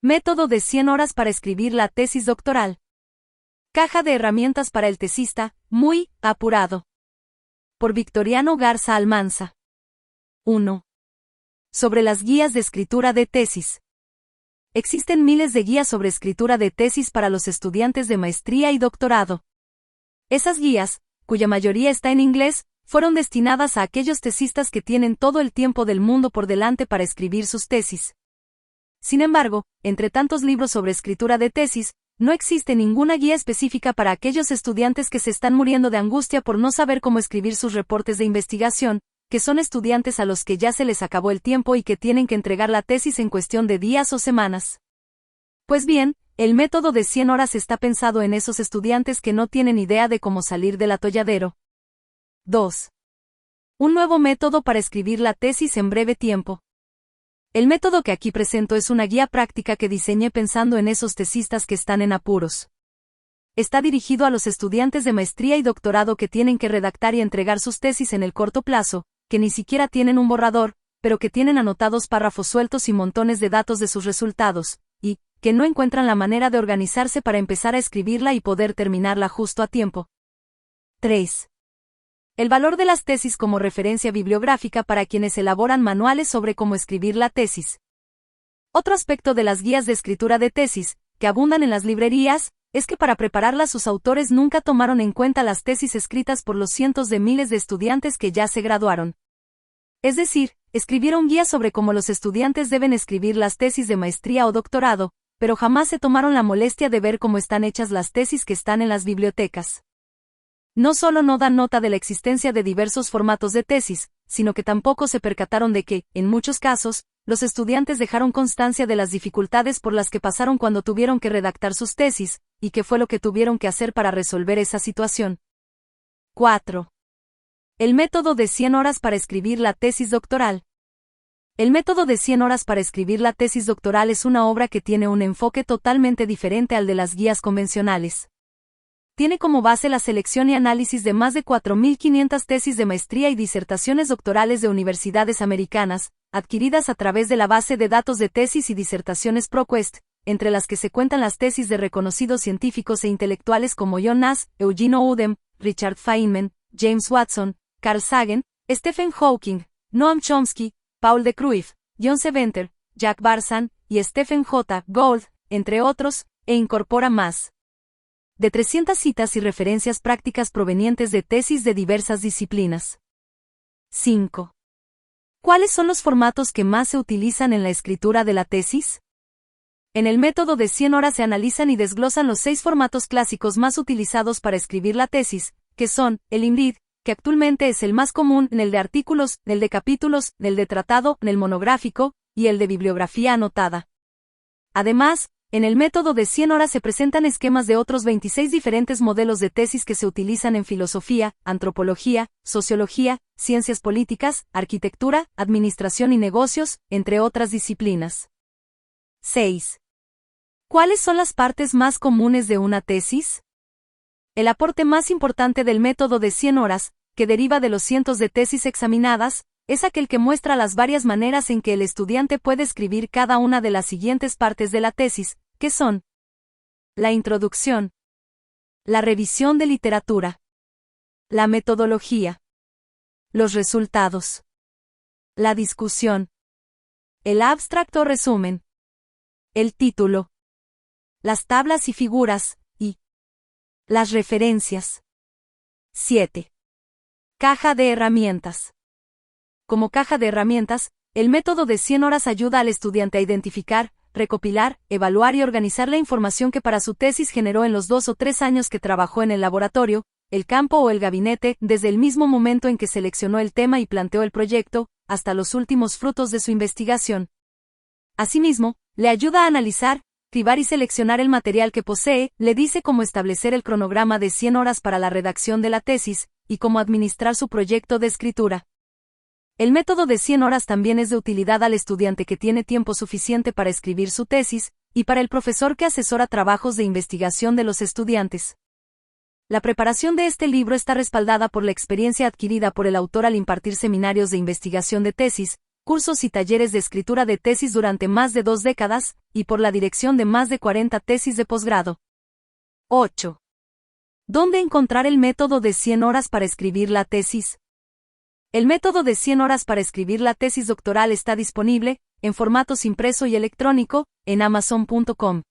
Método de 100 horas para escribir la tesis doctoral. Caja de herramientas para el tesista, muy apurado. Por Victoriano Garza Almanza. 1. Sobre las guías de escritura de tesis. Existen miles de guías sobre escritura de tesis para los estudiantes de maestría y doctorado. Esas guías, cuya mayoría está en inglés, fueron destinadas a aquellos tesistas que tienen todo el tiempo del mundo por delante para escribir sus tesis. Sin embargo, entre tantos libros sobre escritura de tesis, no existe ninguna guía específica para aquellos estudiantes que se están muriendo de angustia por no saber cómo escribir sus reportes de investigación, que son estudiantes a los que ya se les acabó el tiempo y que tienen que entregar la tesis en cuestión de días o semanas. Pues bien, el método de 100 horas está pensado en esos estudiantes que no tienen idea de cómo salir del atolladero. 2. Un nuevo método para escribir la tesis en breve tiempo. El método que aquí presento es una guía práctica que diseñé pensando en esos tesistas que están en apuros. Está dirigido a los estudiantes de maestría y doctorado que tienen que redactar y entregar sus tesis en el corto plazo, que ni siquiera tienen un borrador, pero que tienen anotados párrafos sueltos y montones de datos de sus resultados, y que no encuentran la manera de organizarse para empezar a escribirla y poder terminarla justo a tiempo. 3. El valor de las tesis como referencia bibliográfica para quienes elaboran manuales sobre cómo escribir la tesis. Otro aspecto de las guías de escritura de tesis, que abundan en las librerías, es que para prepararlas sus autores nunca tomaron en cuenta las tesis escritas por los cientos de miles de estudiantes que ya se graduaron. Es decir, escribieron guías sobre cómo los estudiantes deben escribir las tesis de maestría o doctorado, pero jamás se tomaron la molestia de ver cómo están hechas las tesis que están en las bibliotecas. No solo no dan nota de la existencia de diversos formatos de tesis, sino que tampoco se percataron de que, en muchos casos, los estudiantes dejaron constancia de las dificultades por las que pasaron cuando tuvieron que redactar sus tesis, y qué fue lo que tuvieron que hacer para resolver esa situación. 4. El método de 100 horas para escribir la tesis doctoral. El método de 100 horas para escribir la tesis doctoral es una obra que tiene un enfoque totalmente diferente al de las guías convencionales. Tiene como base la selección y análisis de más de 4.500 tesis de maestría y disertaciones doctorales de universidades americanas, adquiridas a través de la base de datos de tesis y disertaciones ProQuest, entre las que se cuentan las tesis de reconocidos científicos e intelectuales como John Nash, Eugene Oudem, Richard Feynman, James Watson, Carl Sagan, Stephen Hawking, Noam Chomsky, Paul de Cruyff, John C. Venter, Jack Barzan y Stephen J. Gould, entre otros, e incorpora más de 300 citas y referencias prácticas provenientes de tesis de diversas disciplinas. 5. ¿Cuáles son los formatos que más se utilizan en la escritura de la tesis? En el método de 100 horas se analizan y desglosan los 6 formatos clásicos más utilizados para escribir la tesis, que son, el IMRID, que actualmente es el más común, el de artículos, el de capítulos, el de tratado, el monográfico, y el de bibliografía anotada. Además, en el método de 100 horas se presentan esquemas de otros 26 diferentes modelos de tesis que se utilizan en filosofía, antropología, sociología, ciencias políticas, arquitectura, administración y negocios, entre otras disciplinas. 6. ¿Cuáles son las partes más comunes de una tesis? El aporte más importante del método de 100 horas, que deriva de los cientos de tesis examinadas, es aquel que muestra las varias maneras en que el estudiante puede escribir cada una de las siguientes partes de la tesis, que son: la introducción, la revisión de literatura, la metodología, los resultados, la discusión, el abstracto o resumen, el título, las tablas y figuras, y las referencias. 7. Caja de herramientas. Como caja de herramientas, el método de 100 horas ayuda al estudiante a identificar, recopilar, evaluar y organizar la información que para su tesis generó en los 2 o 3 años que trabajó en el laboratorio, el campo o el gabinete, desde el mismo momento en que seleccionó el tema y planteó el proyecto, hasta los últimos frutos de su investigación. Asimismo, le ayuda a analizar, cribar y seleccionar el material que posee, le dice cómo establecer el cronograma de 100 horas para la redacción de la tesis, y cómo administrar su proyecto de escritura. El método de 100 horas también es de utilidad al estudiante que tiene tiempo suficiente para escribir su tesis, y para el profesor que asesora trabajos de investigación de los estudiantes. La preparación de este libro está respaldada por la experiencia adquirida por el autor al impartir seminarios de investigación de tesis, cursos y talleres de escritura de tesis durante más de 2 décadas, y por la dirección de más de 40 tesis de posgrado. 8. ¿Dónde encontrar el método de 100 horas para escribir la tesis? El método de 100 horas para escribir la tesis doctoral está disponible, en formatos impreso y electrónico, en Amazon.com.